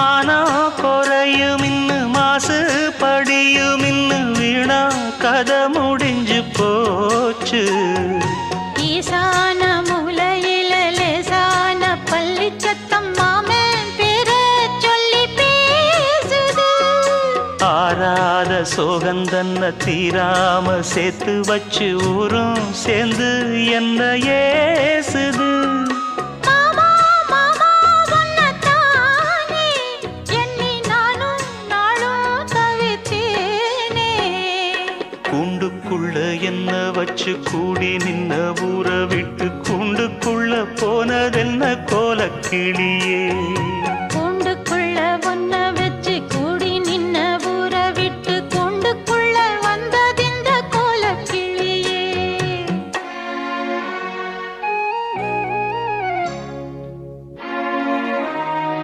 மானம் குறையும் இன்னு மாசு படியும் இன்னு வீணா கதை முடிஞ்சு போச்சு. ஈசான மூலையில லேசான பள்ளி சத்தம் மாமன் பேர சொல்லி பேசுது. ஆறாத சோகந்தன்ன தீராம சேர்த்து வச்சு ஊரும் சேர்ந்து என்ன ஏசுது. கூண்டுக்குள்ள என்ன வச்சு கூடி நின்ன ஊற விட்டு கூண்டுக்குள்ள போனதென்ன கோலக்கிளி.